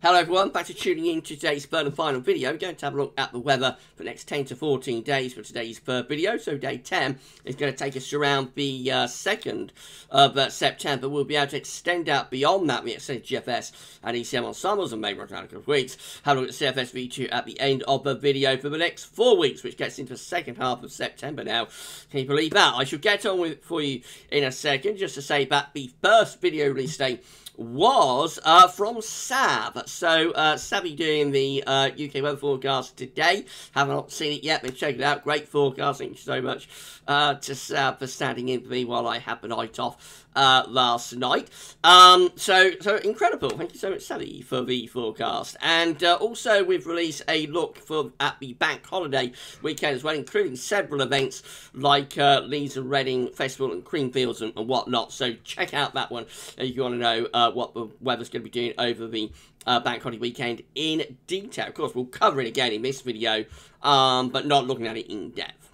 Hello everyone, back to tuning in to today's third and final video. We're going to have a look at the weather for the next 10 to 14 days for today's third video. So day 10 is going to take us around the 2nd of September. We'll be able to extend out beyond that. We extend GFS and ECM ensembles and maybe around a couple of weeks. Have a look at CFS V2 at the end of the video for the next 4 weeks, which gets into the second half of September now. Can you believe that? I shall get on with it for you in a second, just to say that the first video release date was from Sav. So Savvy doing the UK weather forecast today. Haven't not seen it yet, but check it out. Great forecast. Thank you so much to Sav for standing in for me while I had the night off last night. So incredible. Thank you so much, Savvy, for the forecast. And also we've released a look at the bank holiday weekend as well, including several events like Leeds and Reading Festival and Creamfields and whatnot. So check out that one if you want to know what the weather's going to be doing over the bank holiday weekend in detail. Of course, we'll cover it again in this video, but not looking at it in depth.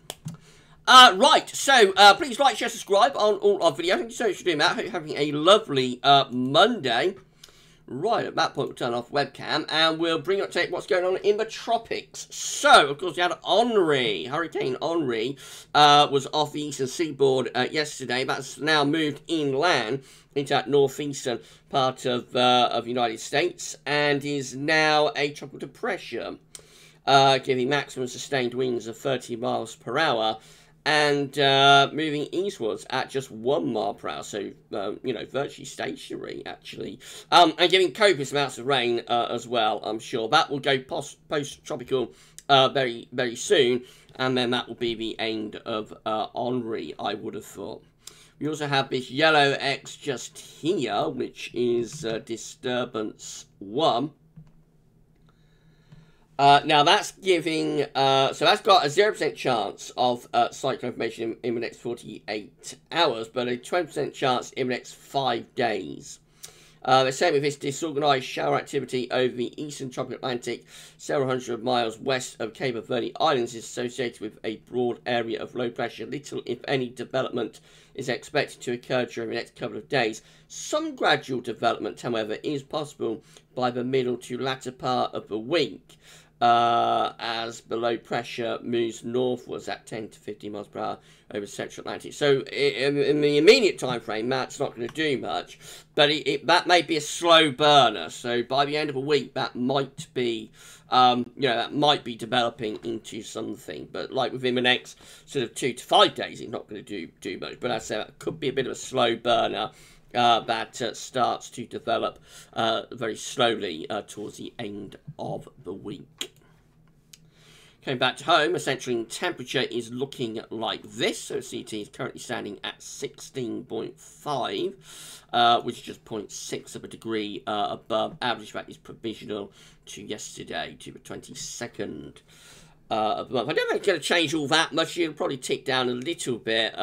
Right, so please like, share, subscribe on all our videos. Thank you so much for doing that. I hope you're having a lovely Monday. Right, at that point, we'll turn off webcam, and we'll bring up to what's going on in the tropics. So, of course, we had Hurricane Henri, was off the eastern seaboard yesterday. That's now moved inland into that northeastern part of the United States, and is now a tropical depression, giving maximum sustained winds of 30 miles per hour. And moving eastwards at just 1 mile per hour, so, you know, virtually stationary, actually. And giving copious amounts of rain as well, I'm sure. That will go post-tropical very, very soon, and then that will be the end of Henri, I would have thought. We also have this yellow X just here, which is Disturbance 1. Now that's giving, so that's got a 0% chance of cyclone formation in the next 48 hours, but a 20% chance in the next 5 days. They're saying with this disorganised shower activity over the eastern tropical Atlantic, several hundred miles west of Cape Verde Islands, is associated with a broad area of low pressure. Little, if any, development is expected to occur during the next couple of days. Some gradual development, however, is possible by the middle to latter part of the week, as the low pressure moves northwards at 10 to 15 miles per hour over Central Atlantic. So in the immediate time frame, that's not going to do much, but that may be a slow burner. So by the end of a week, that might be, you know, that might be developing into something. But like within the next sort of 2 to 5 days, it's not going to do much. But as I say, that could be a bit of a slow burner that starts to develop very slowly towards the end of the week. Coming back to home, essentially temperature is looking like this. So CT is currently standing at 16.5, which is just 0.6 of a degree above average. That is provisional to yesterday, to the 22nd of the month. I don't think it's going to change all that much. It'll probably tick down a little bit,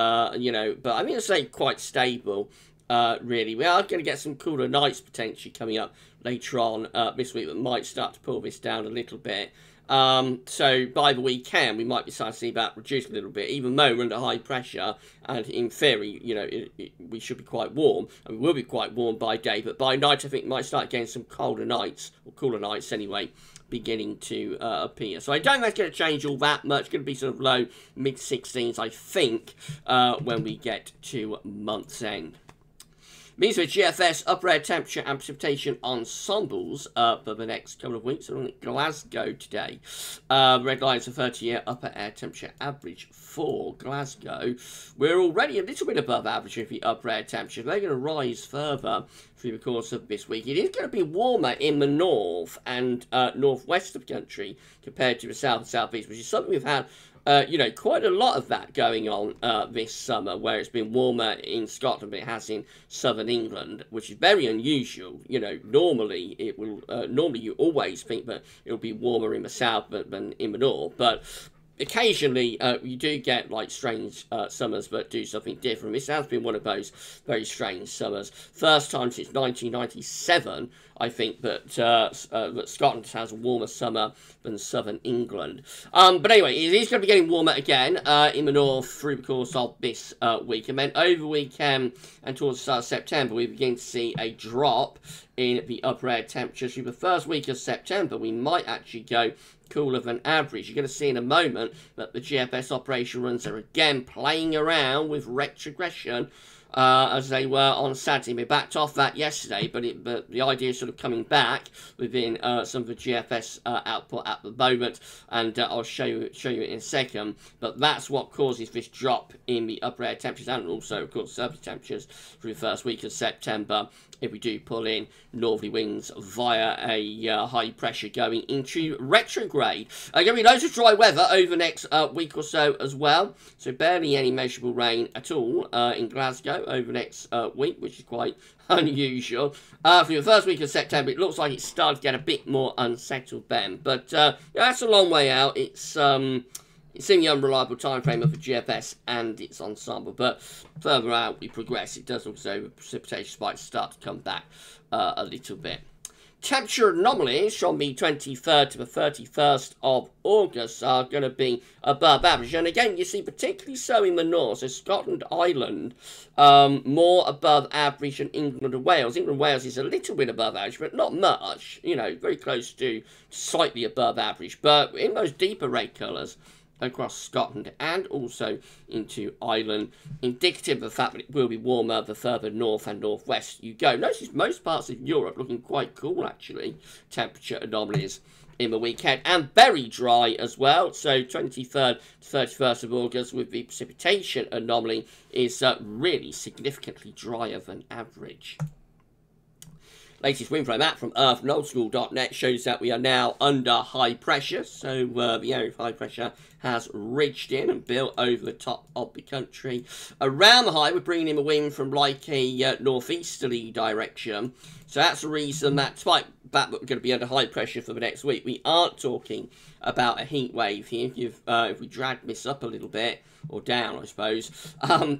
you know, but I'm going to say quite stable. Really, we are going to get some cooler nights potentially coming up later on this week that might start to pull this down a little bit. So by the weekend we might be starting to see that reduce a little bit, even though we're under high pressure, and in theory, you know, we should be quite warm, and we will be quite warm by day, but by night I think we might start getting some colder nights, or cooler nights anyway, beginning to appear. So I don't think it's going to change all that much. It's going to be sort of low, mid-16s, I think, when we get to month's end. Means with GFS upper air temperature and precipitation ensembles for the next couple of weeks. So on Glasgow today, red lines refer to your upper air temperature average for Glasgow. We're already a little bit above average with the upper air temperature. They're going to rise further through the course of this week. It is going to be warmer in the north and northwest of the country compared to the south and southeast, which is something we've had you know, quite a lot of that going on this summer, where it's been warmer in Scotland than it has in southern England, which is very unusual. You know, normally it will, normally you always think that it'll be warmer in the south than in the north, but occasionally you do get like strange summers that do something different. This has been one of those very strange summers. First time since 1997, I think, that that Scotland has a warmer summer than southern England. But anyway, it is going to be getting warmer again in the north through the course of this week. And then over the weekend and towards the start of September, we begin to see a drop in the upper air temperatures. Through the first week of September, we might actually go cooler than average. You're going to see in a moment that the GFS operation runs are again playing around with retrogression as they were on Saturday. We backed off that yesterday, but the idea is sort of coming back within some of the GFS output at the moment, and I'll show you it in a second. But that's what causes this drop in the upper air temperatures, and also, of course, surface temperatures through the first week of September, if we do pull in northerly winds via a high pressure going into retrograde. Going to be loads of dry weather over the next week or so as well. So barely any measurable rain at all in Glasgow over the next week, which is quite unusual. For the first week of September, it looks like it's starting to get a bit more unsettled then. But yeah, that's a long way out. It's in the unreliable time frame of the GFS and its ensemble, but further out we progress, it does also, the precipitation spikes start to come back a little bit. Temperature anomalies from the 23rd to the 31st of August are going to be above average. And again, you see particularly so in the north, so Scotland, Ireland, more above average than England and Wales. England and Wales is a little bit above average, but not much, you know, very close to slightly above average. But in those deeper red colours, across Scotland and also into Ireland, indicative of the fact that it will be warmer the further north and northwest you go. Notice most parts of Europe looking quite cool, actually, temperature anomalies in the weekend, and very dry as well. So 23rd to 31st of August with the precipitation anomaly is really significantly drier than average. Latest wind flow map from earth.oldschool.net shows that we are now under high pressure. So the area of high pressure has ridged in and built over the top of the country. Around the high, we're bringing in a wind from like a northeasterly direction. So that's the reason that, despite that we're going to be under high pressure for the next week, we aren't talking about a heat wave here. If we drag this up a little bit, or down, I suppose,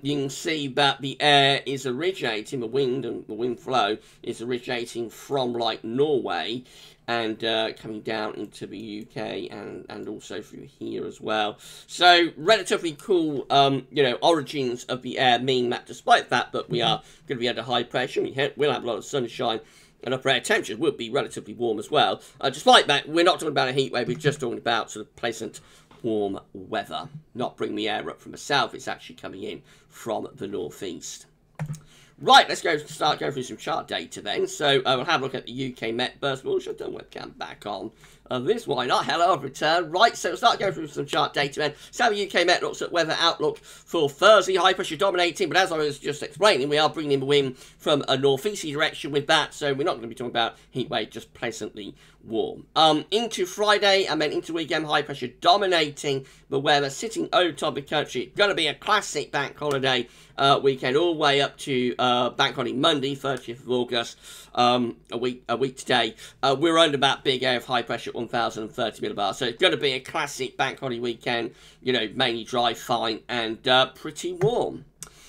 you can see that the air is originating, the wind and the wind flow is originating from like Norway and coming down into the UK and also through here as well. So relatively cool, you know, origins of the air mean that despite that we are going to be under high pressure, we'll have a lot of sunshine, and upper air temperatures will be relatively warm as well. Despite that, we're not talking about a heat wave, we're just talking about sort of pleasant warm weather. Not bringing the air up from the south, it's actually coming in from the northeast. Right, let's start going through some chart data then. So we'll have a look at the UK Met first of all. Should have done webcam back on. This, why not? Hello, I've returned. Right, so we'll start going through some chart data then. So the UK Met looks at weather outlook for Thursday. High pressure dominating, but as I was just explaining, we are bringing in the wind from a northeasterly direction with that, so we're not going to be talking about heat wave, just pleasantly warm. Into Friday and then into weekend, high pressure dominating the weather, sitting over top of the country. Going to be a classic bank holiday weekend all the way up to bank holiday Monday, 30th of August, a week today. We're under that big area of high pressure, 1030 millibars. So it's going to be a classic bank holiday weekend, you know, mainly dry, fine, and pretty warm.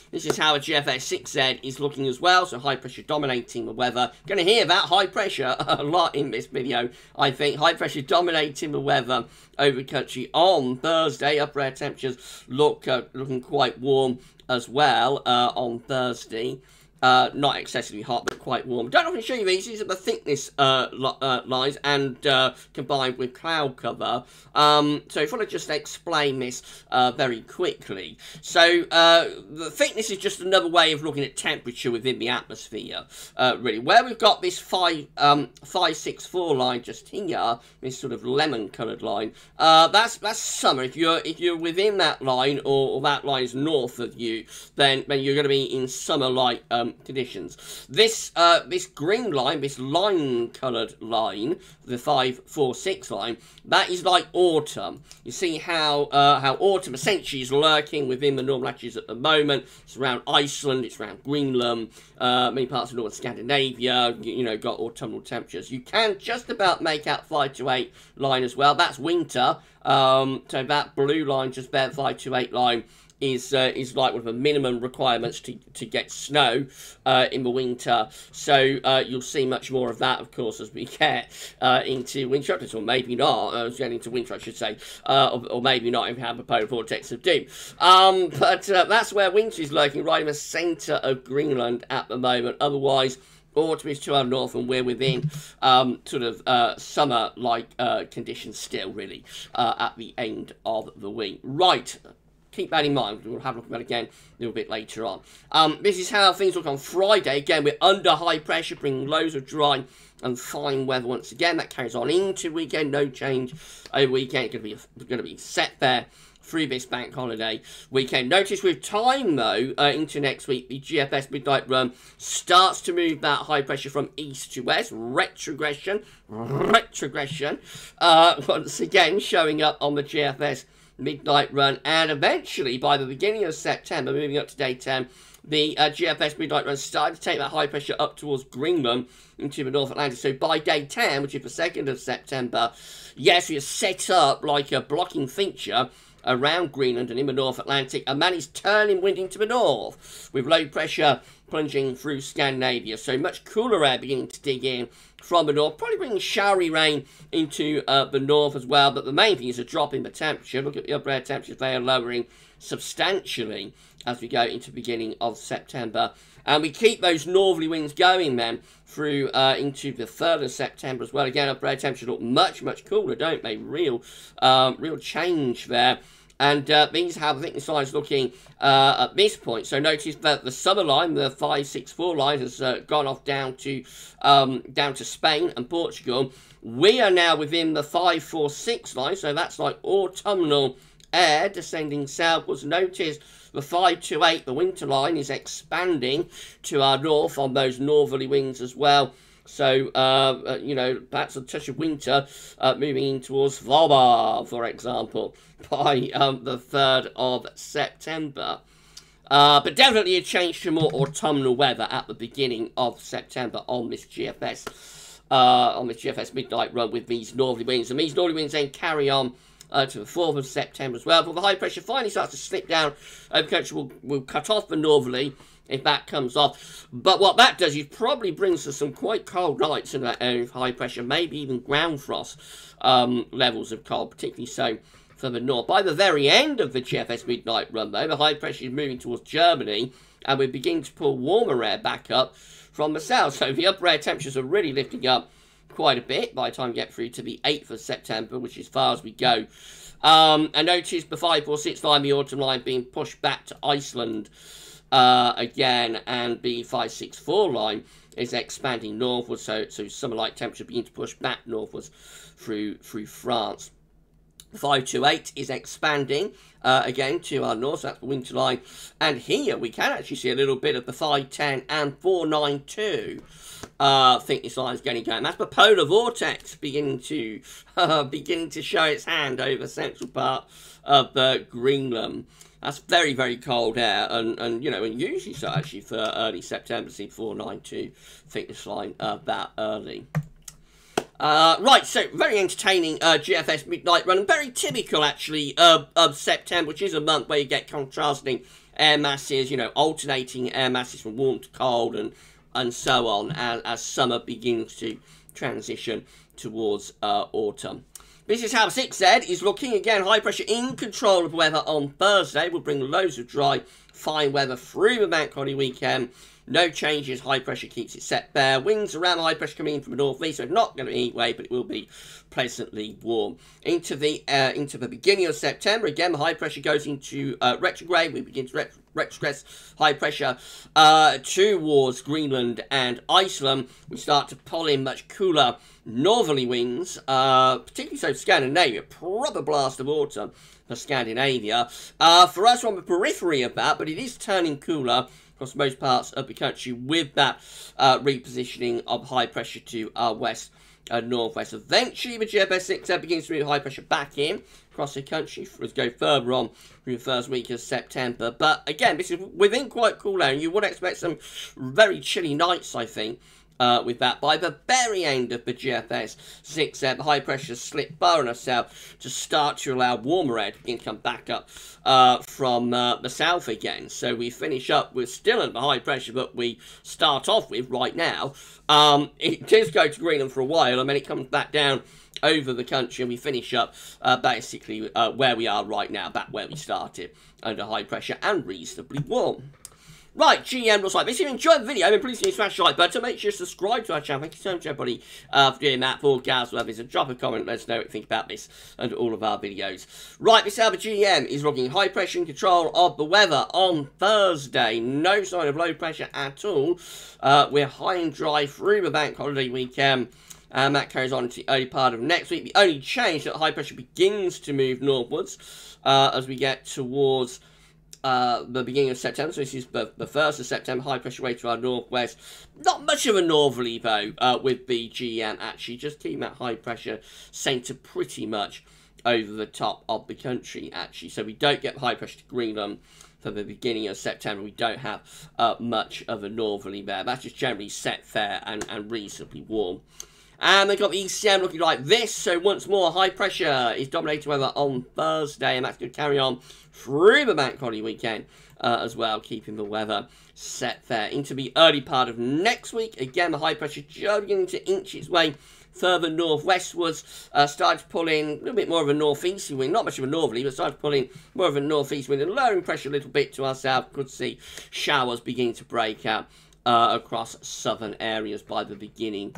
This is how a GFS 6Z is looking as well, so high pressure dominating the weather. Going to hear about high pressure a lot in this video, I think. High pressure dominating the weather over the country on Thursday. Upper air temperatures looking quite warm as well on Thursday. Not excessively hot, but quite warm. Don't often show you these. These are the thickness lines and combined with cloud cover. So if I want to just explain this very quickly. So the thickness is just another way of looking at temperature within the atmosphere. Really, where we've got this 564 line just here, this sort of lemon-coloured line. That's summer. If you're within that line, or that line is north of you, then you're going to be in summer like conditions. This green line, this line-coloured line, the 546 line, that is like autumn. You see how autumn essentially is lurking within the northern latitudes at the moment. It's around Iceland, it's around Greenland, many parts of northern Scandinavia, you know, got autumnal temperatures. You can just about make out 5 to 8 line as well. That's winter. So that blue line, just bare 5 to 8 line, is like one of the minimum requirements to get snow in the winter. So you'll see much more of that, of course, as we get into winter, or maybe not, getting into winter, I should say, or maybe not if we have a polar vortex of doom. But that's where winter is lurking, right in the centre of Greenland at the moment. Otherwise, autumn is to our north, and we're within sort of summer-like conditions still, really, at the end of the week. Right. Keep that in mind. We'll have a look at that again a little bit later on. This is how things look on Friday. Again, we're under high pressure, bringing loads of dry and fine weather once again. That carries on into weekend. No change over weekend. It's going to be set there through this bank holiday weekend. Notice with time, though, into next week, the GFS midnight run starts to move that high pressure from east to west. Retrogression. Once again, showing up on the GFS midnight run, and eventually by the beginning of September, moving up to day 10, the GFS midnight run started to take that high pressure up towards Greenland into the North Atlantic. So by day 10, which is the 2nd of September, yes, we are set up like a blocking feature around Greenland and in the North Atlantic, and that is turning wind into the north, with low pressure plunging through Scandinavia. So much cooler air beginning to dig in from the north, probably bringing showery rain into the north as well. But the main thing is a drop in the temperature. Look at the upper air temperatures, they are lowering substantially as we go into the beginning of September. And we keep those northerly winds going then through into the 3rd of September as well. Again, upper air temperatures look much, much cooler, don't they? Real change there. And these have the thickness lines looking at this point. So notice that the summer line, the 564 line, has gone off down to Spain and Portugal. We are now within the 546 line, so that's like autumnal air descending southwards. Notice the 528, the winter line, is expanding to our north on those northerly winds as well. So, you know, that's a touch of winter moving in towards Svalbard, for example, by the 3rd of September. But definitely a change to more autumnal weather at the beginning of September on this GFS midnight run with these northerly winds. And these northerly winds then carry on to the 4th of September as well. But the high pressure finally starts to slip down over country. We'll cut off the northerly if that comes off. But what that does is probably brings us some quite cold nights in that area of high pressure, maybe even ground frost levels of cold, particularly so for the north. By the very end of the GFS midnight run, though, the high pressure is moving towards Germany, and we're beginning to pull warmer air back up from the south. So the upper air temperatures are really lifting up quite a bit by the time we get through to the 8th of September, which is as far as we go. And notice the 546 line, the autumn line, being pushed back to Iceland again, and the 564 line is expanding northwards, so summer-like temperature beginning to push back northwards through France. The 528 is expanding again to our north, so that's the winter line, and here we can actually see a little bit of the 510 and 492 thickness lines getting going. That's the polar vortex beginning to show its hand over the central part of Greenland. That's very, very cold air, and you know, and usually so actually for early September, see 492 thickness line that early. Right, so very entertaining GFS midnight run, and very typical actually of September, which is a month where you get contrasting air masses, you know, alternating air masses from warm to cold and so on, as summer begins to transition towards autumn. This is how the 6Z is looking. Again, high pressure in control of weather on Thursday. We'll bring loads of dry, fine weather through the bank holiday weekend. No changes. High pressure keeps it set there. Winds around the high pressure coming in from the northeast, so not going to be heat wave, but it will be pleasantly warm. Into the beginning of September, again, the high pressure goes into retrograde. We begin to retrogress high pressure towards Greenland and Iceland. We start to pull in much cooler northerly winds, particularly so Scandinavia. Proper blast of autumn for Scandinavia. For us, we're on the periphery of that, but it is turning cooler across most parts of the country, with that repositioning of high pressure to our west and northwest. Eventually, the GFS V2 begins to move high pressure back in across the country as go further on through the first week of September. But again, this is within quite cool down. You would expect some very chilly nights, I think, with that. By the very end of the GFS V2, the high pressure slipped far enough south to start to allow warmer air to begin to come back up from the south again. So we finish up with still under high pressure, but we start off with right now. It does go to Greenland for a while, and then it comes back down over the country, and we finish up basically where we are right now, back where we started, under high pressure and reasonably warm. Right, GM looks like this. If you enjoyed the video, then please smash the like button. Make sure to subscribe to our channel. Thank you so much, everybody, for doing that. For GavsWeatherVids, and drop a comment. Let us know what you think about this and all of our videos. Right, this is how the GM is logging high pressure and control of the weather on Thursday. No sign of low pressure at all. We're high and dry through the bank holiday weekend. And that carries on to the early part of next week. The only change that high pressure begins to move northwards as we get towards the beginning of September. So this is the 1st of September, high pressure way to our northwest. Not much of a northerly though with the GM actually, just keeping that high pressure centre pretty much over the top of the country actually. So we don't get high pressure to Greenland for the beginning of September. We don't have much of a northerly there. That's just generally set fair and reasonably warm. And they've got the ECM looking like this. So once more, high pressure is dominating weather on Thursday, and that's going to carry on through the bank holiday weekend as well, keeping the weather set fair into the early part of next week. Again, the high pressure just beginning to inch its way further northwestwards, started to pull in a little bit more of a northeasterly wind, not much of a northerly, but started to pull in more of a northeast wind and lowering pressure a little bit to our south. Could see showers beginning to break out across southern areas by the beginning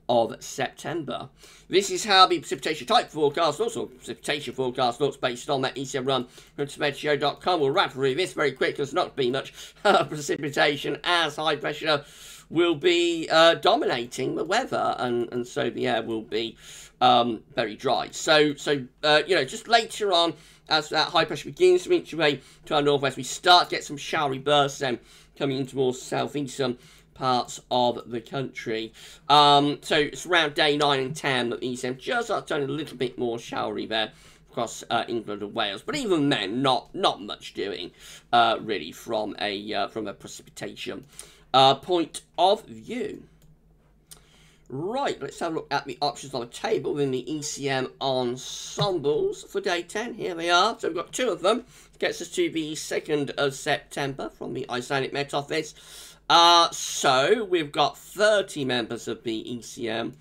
of September. This is how the precipitation type forecast, also precipitation forecast, looks based on that ECM run from Precipitation.com. We'll wrap through this very quick. There's not be much precipitation as high pressure will be dominating the weather, and so the air will be very dry. So you know, just later on, as that high pressure begins to inch away to our northwest, we start to get some showery bursts then coming into more southeastern parts of the country. So it's around day 9 and 10 that the ECM just starts turning a little bit more showery there across England and Wales. But even then, not much doing really from a precipitation point of view. Right, let's have a look at the options on the table within the ECM ensembles for day 10. Here they are. So we've got 2 of them. It gets us to the 2nd of September from the Icelandic Met Office. So we've got 30 members of the ECM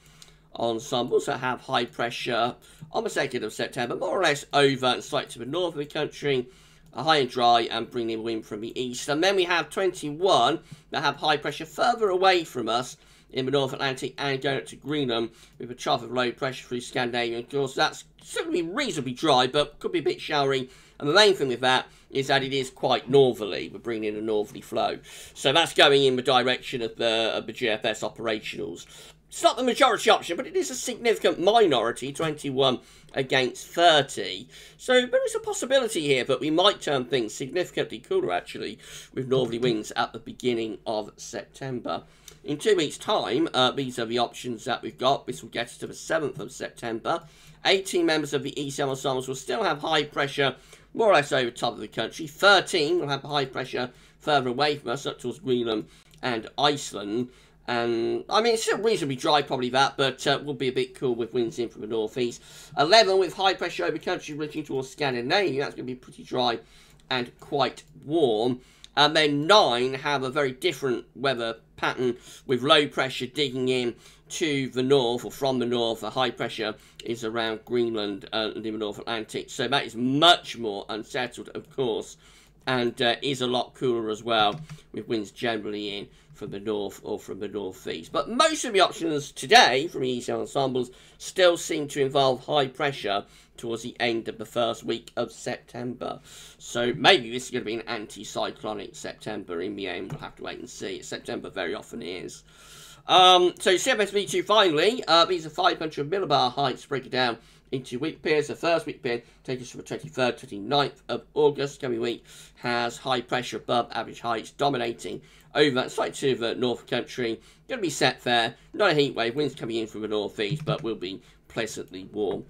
ensembles that have high pressure on the 2nd of September, more or less over and slightly to the north of the country, high and dry and bringing wind from the east. And then we have 21 that have high pressure further away from us in the North Atlantic and going up to Greenland with a trough of low pressure through Scandinavia. Of course, that's certainly reasonably dry, but could be a bit showery. And the main thing with that is that it is quite northerly. We're bringing in a northerly flow. So that's going in the direction of the GFS operationals. It's not the majority option, but it is a significant minority, 21 against 30. So there is a possibility here that we might turn things significantly cooler, actually, with northerly winds at the beginning of September. In 2 weeks' time, these are the options that we've got. This will get us to the 7th of September. 18 members of the ECM ensembles will still have high pressure more or less over the top of the country. 13 will have high pressure further away from us, up towards Greenland and Iceland. And, I mean, it's still reasonably dry, probably that, but will be a bit cool with winds in from the northeast. 11 with high pressure over the country reaching towards Scandinavia. That's going to be pretty dry and quite warm. And then 9 have a very different weather pattern with low pressure digging in to the north, or from the north. The high pressure is around Greenland and in the North Atlantic. So that is much more unsettled, of course, and is a lot cooler as well, with winds generally in from the north or from the northeast. But most of the options today from the ECM ensembles still seem to involve high pressure towards the end of the first week of September. So maybe this is going to be an anti-cyclonic September in the end. We'll have to wait and see. September very often is. So CFS V2 finally, these are 500 millibar heights breaking down into week periods. The first week period takes us from the 23rd to 29th of August. Coming week has high pressure above average heights dominating over slightly to the north country. Going to be set fair, not a heat wave, winds coming in from the northeast, but will be pleasantly warm.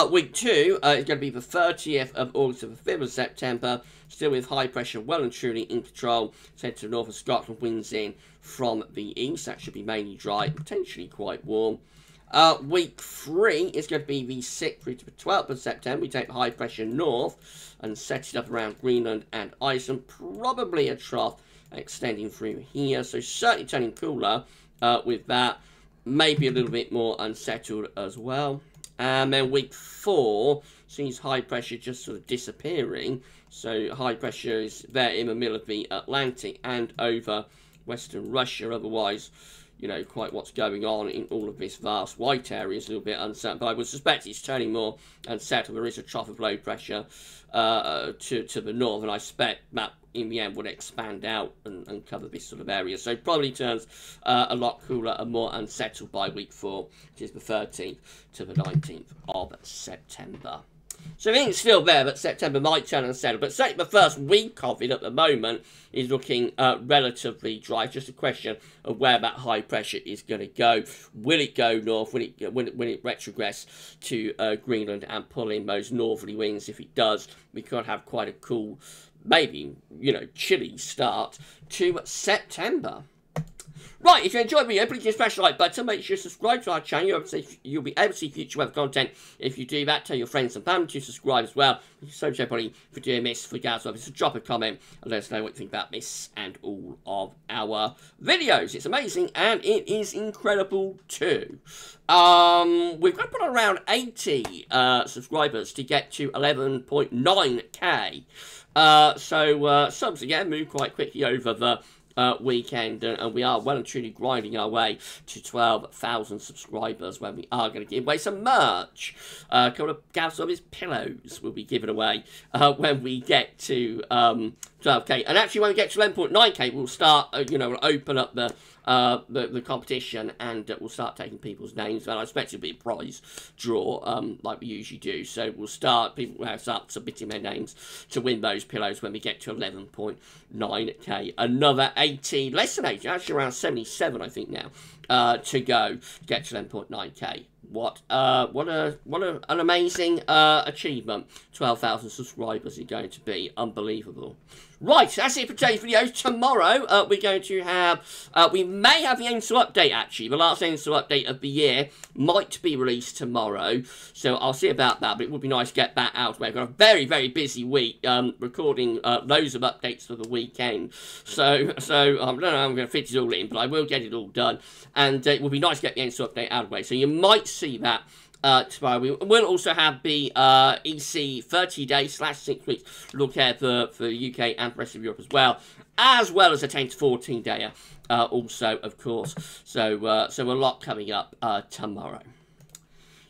Week 2 is going to be the 30th of August to the 5th of September, still with high pressure well and truly in control, set to the north of Scotland, winds in from the east. That should be mainly dry, potentially quite warm. Week 3 is going to be the 6th through to the 12th of September. We take the high pressure north and set it up around Greenland and Iceland, probably a trough extending through here, so certainly turning cooler with that, maybe a little bit more unsettled as well. And then week 4 sees high pressure just sort of disappearing, so high pressure is there in the middle of the Atlantic and over western Russia. Otherwise, you know, quite what's going on in all of this vast white area is a little bit uncertain, but I would suspect it's turning more unsettled. There is a trough of low pressure to the north, and I suspect that in the end would expand out and cover this sort of area. So probably turns a lot cooler and more unsettled by week 4, which is the 13th to the 19th of September. So everything's still there, but September might turn unsettled. But certainly the first week of it at the moment is looking relatively dry. It's just a question of where that high pressure is going to go. Will it go north? Will it retrogress to Greenland and pull in those northerly winds? If it does, we could have quite a cool, maybe, you know, chilly start to September. Right, if you enjoyed the video, please smash the like button. Make sure you subscribe to our channel. You'll be able to see future weather content. If you do that, tell your friends and family to subscribe as well. Thank you so much, everybody, for doing this for GavsWeatherVids. So drop a comment and let us know what you think about this and all of our videos. It's amazing and it is incredible too. We've got to put on around 80 subscribers to get to 11.9k. So subs again move quite quickly over the weekend, and we are well and truly grinding our way to 12,000 subscribers, when we are going to give away some merch. A couple of GavsWeatherVids pillows will be given away when we get to 12k, and actually when we get to 11.9k we'll start you know, we'll open up the competition, and we'll start taking people's names, and I expect it'll be a prize draw like we usually do. So we'll start, people will start submitting their names to win those pillows when we get to 11.9k. Another 80, less than 80, actually around 77 I think now, to go to get to 11.9k. What an amazing achievement. 12,000 subscribers is going to be unbelievable. Right, that's it for today's video. Tomorrow, we're going to have, we may have the Ensemble update, actually. The last Ensemble update of the year might be released tomorrow. So I'll see about that, but it would be nice to get that out. We've got a very, very busy week, recording loads of updates for the weekend. So I don't know how I'm going to fit it all in, but I will get it all done. And it would be nice to get the Ensemble update out of the way. So you might see that tomorrow. We will also have the EC 30-day/6 weeks look ahead for the UK and the rest of Europe as well as a 10 to 14 day also, of course. So a lot coming up tomorrow.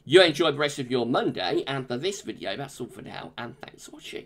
You enjoy the rest of your Monday, and for this video, that's all for now, and thanks for watching.